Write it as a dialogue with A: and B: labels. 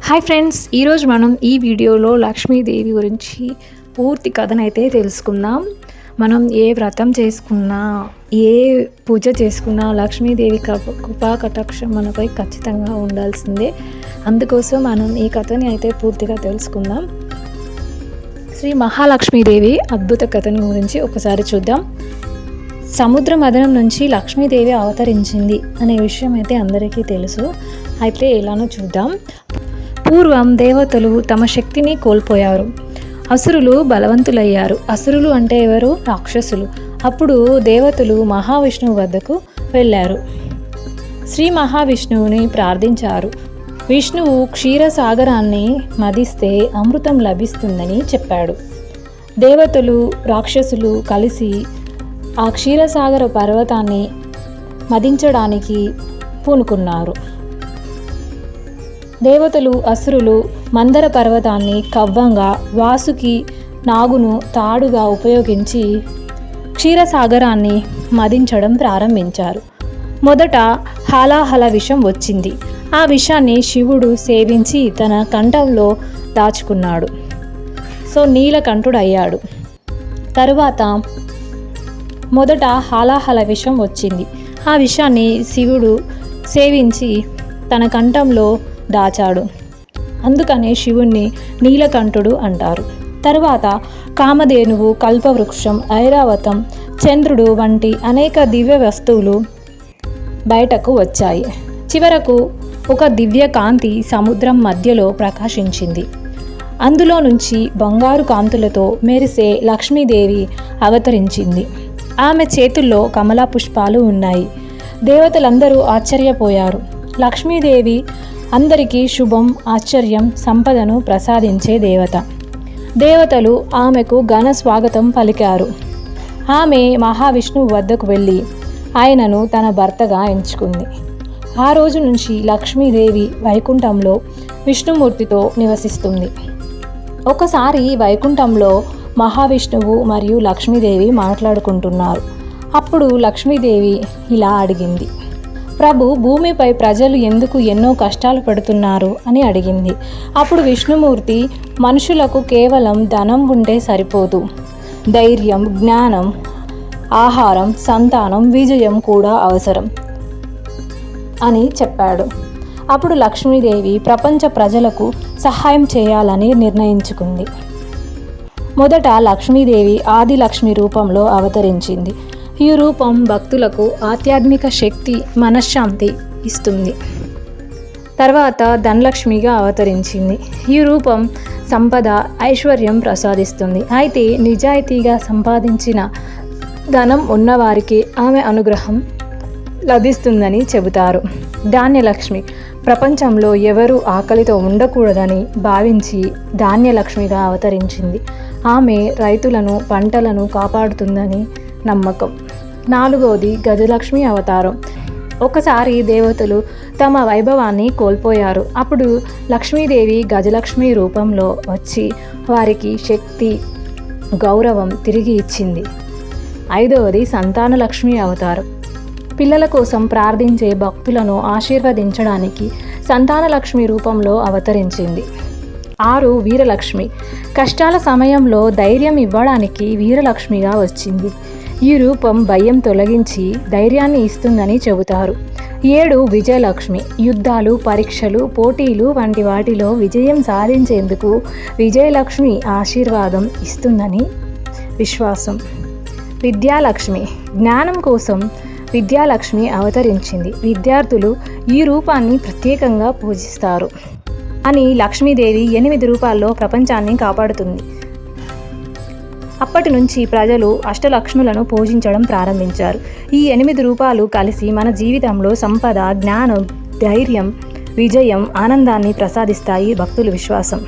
A: Hi friends, ఈరోజు మనం ఈ వీడియోలో లక్ష్మీదేవి గురించి పూర్తి కథనైతే తెలుసుకుందాం. మనం ఏ వ్రతం చేసుకున్నా, ఏ పూజ చేసుకున్నా లక్ష్మీదేవి కృపా కటాక్షం మనపై ఖచ్చితంగా ఉండాల్సిందే. అందుకోసం మనం ఈ కథని అయితే పూర్తిగా తెలుసుకుందాం. శ్రీ మహాలక్ష్మీదేవి అద్భుత కథను గురించి ఒకసారి చూద్దాం. సముద్ర మదనం నుంచి లక్ష్మీదేవి అవతరించింది అనే విషయం అయితే అందరికీ తెలుసు. అయితే ఎలానో చూద్దాం. పూర్వం దేవతలు తమ శక్తిని కోల్పోయారు. అసురులు బలవంతులయ్యారు. అసురులు అంటే ఎవరు? రాక్షసులు. అప్పుడు దేవతలు మహావిష్ణువు వద్దకు వెళ్ళారు. శ్రీ మహావిష్ణువుని ప్రార్థించారు. విష్ణువు క్షీరసాగరాన్ని మదిస్తే అమృతం లభిస్తుందని చెప్పాడు. దేవతలు రాక్షసులు కలిసి ఆ క్షీరసాగర పర్వతాన్ని మదించడానికి పూనుకున్నారు. దేవతలు అసురులు మందర పర్వతాన్ని కవ్వంగా, వాసుకి నాగును తాడుగా ఉపయోగించి క్షీరసాగరాన్ని మదించడం ప్రారంభించారు. మొదట హాలాహల విషం వచ్చింది. ఆ విషాన్ని శివుడు సేవించి తన కంఠంలో దాచుకున్నాడు. నీలకంఠుడయ్యాడు. తరువాత మొదట హాలాహల విషం వచ్చింది. ఆ విషాన్ని శివుడు సేవించి తన కంఠంలో దాచాడు. అందుకనే శివుణ్ణి నీలకంఠుడు అంటారు. తరువాత కామధేనువు, కల్పవృక్షం, ఐరావతం, చంద్రుడు వంటి అనేక దివ్య వస్తువులు బయటకు వచ్చాయి. చివరకు ఒక దివ్య కాంతి సముద్రం మధ్యలో ప్రకాశించింది. అందులో నుంచి బంగారు కాంతులతో మెరిసే లక్ష్మీదేవి అవతరించింది. ఆమె చేతుల్లో కమలా పుష్పాలు ఉన్నాయి. దేవతలందరూ ఆశ్చర్యపోయారు. లక్ష్మీదేవి అందరికీ శుభం, ఆశ్చర్యం, సంపదను ప్రసాదించే దేవత. దేవతలు ఆమెకు ఘన స్వాగతం పలికారు. ఆమె మహావిష్ణువు వద్దకు వెళ్ళి ఆయనను తన భర్తగా ఎంచుకుంది. ఆ రోజు నుంచి లక్ష్మీదేవి వైకుంఠంలో విష్ణుమూర్తితో నివసిస్తుంది. ఒకసారి వైకుంఠంలో మహావిష్ణువు మరియు లక్ష్మీదేవి మాట్లాడుకుంటున్నారు. అప్పుడు లక్ష్మీదేవి ఇలా అడిగింది. ప్రభు, భూమిపై ప్రజలు ఎందుకు ఎన్నో కష్టాలు పడుతున్నారు అని అడిగింది. అప్పుడు విష్ణుమూర్తి, మనుషులకు కేవలం ధనం ఉంటే సరిపోదు, ధైర్యం, జ్ఞానం, ఆహారం, సంతానం, విజయం కూడా అవసరం అని చెప్పాడు. అప్పుడు లక్ష్మీదేవి ప్రపంచ ప్రజలకు సహాయం చేయాలని నిర్ణయించుకుంది. మొదట లక్ష్మీదేవి ఆదిలక్ష్మి రూపంలో అవతరించింది. ఈ రూపం భక్తులకు ఆధ్యాత్మిక శక్తి, మనశ్శాంతి ఇస్తుంది. తర్వాత ధనలక్ష్మిగా అవతరించింది. ఈ రూపం సంపద, ఐశ్వర్యం ప్రసాదిస్తుంది. అయితే నిజాయితీగా సంపాదించిన ధనం ఉన్నవారికి ఆమె అనుగ్రహం లభిస్తుందని చెబుతారు. ధాన్యలక్ష్మి, ప్రపంచంలో ఎవరూ ఆకలితో ఉండకూడదని భావించి ధాన్యలక్ష్మిగా అవతరించింది. ఆమె రైతులను, పంటలను కాపాడుతుందని నమ్మకం. నాలుగవది గజలక్ష్మి అవతారం. ఒకసారి దేవతలు తమ వైభవాన్ని కోల్పోయారు. అప్పుడు లక్ష్మీదేవి గజలక్ష్మి రూపంలో వచ్చి వారికి శక్తి, గౌరవం తిరిగి ఇచ్చింది. ఐదవది సంతానలక్ష్మి అవతారం. పిల్లల కోసం ప్రార్థించే భక్తులను ఆశీర్వదించడానికి సంతానలక్ష్మి రూపంలో అవతరించింది. 6 వీరలక్ష్మి. కష్టాల సమయంలో ధైర్యం ఇవ్వడానికి వీరలక్ష్మిగా వచ్చింది. ఈ రూపం భయం తొలగించి ధైర్యాన్ని ఇస్తుందని చెబుతారు. 7 విజయలక్ష్మి. యుద్ధాలు, పరీక్షలు, పోటీలు వంటి వాటిలో విజయం సాధించేందుకు విజయలక్ష్మి ఆశీర్వాదం ఇస్తుందని విశ్వాసం. విద్యాలక్ష్మి. జ్ఞానం కోసం విద్యాలక్ష్మి అవతరించింది. విద్యార్థులు ఈ రూపాన్ని ప్రత్యేకంగా పూజిస్తారు అని లక్ష్మీదేవి 8 రూపాల్లో ప్రపంచాన్ని కాపాడుతుంది. అప్పటి నుంచి ప్రజలు అష్టలక్ష్ములను పూజించడం ప్రారంభించారు. ఈ 8 రూపాలు కలిసి మన జీవితంలో సంపద, జ్ఞానం, ధైర్యం, విజయం, ఆనందాన్ని ప్రసాదిస్తాయి భక్తుల విశ్వాసం.